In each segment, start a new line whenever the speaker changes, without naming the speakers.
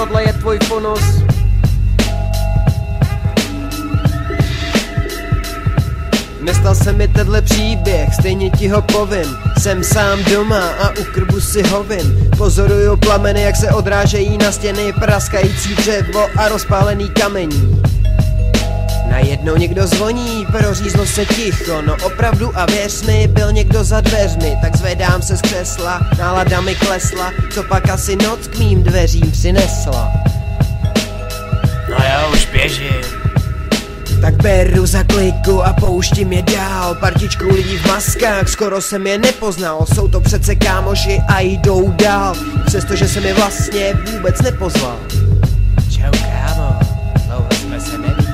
tohle je tvůj funus. Nestal se mi tenhle příběh, stejně ti ho povím. Jsem sám doma a u krbu si hovím. Pozoruju plameny, jak se odrážejí na stěny, praskající dřevo a rozpálený kamení. Najednou někdo zvoní, prořízlo se ticho, no opravdu a věř mi, byl někdo za dveřmi. Tak zvedám se z křesla, nálada mi klesla, co pak asi noc k mým dveřím přinesla.
No já už běžím.
Tak beru za kliku a pouštím je dál. Partičku lidí v maskách, skoro jsem je nepoznal. Jsou to přece kámoši a jdou dál, přestože jsem je vlastně vůbec nepozval.
Čau kámo, dlouho jsme se neviděli.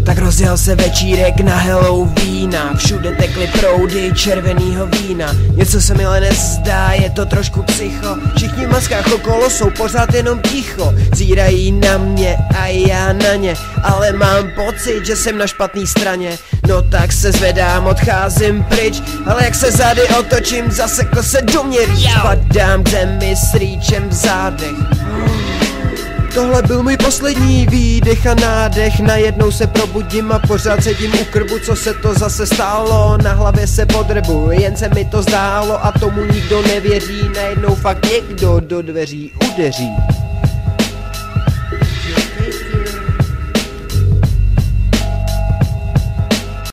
Tak rozjel se večírek na Halloweena, všude tekly proudy červenýho vína. Něco se mi ale nezdá, je to trošku psycho. Všichni v maskách okolo jsou pořád jenom ticho. Zírají na mě a já na ně, ale mám pocit, že jsem na špatný straně. No tak se zvedám, odcházím pryč, ale jak se zády otočím, zasekl se do mě rýč. Padám k zemi s rýčem v zádech. Tohle byl můj poslední výdech a nádech. Najednou se probudím a pořád sedím u krbu. Co se to zase stálo? Na hlavě se podrebu, jen se mi to zdálo a tomu nikdo nevěří. Najednou fakt někdo do dveří udeří.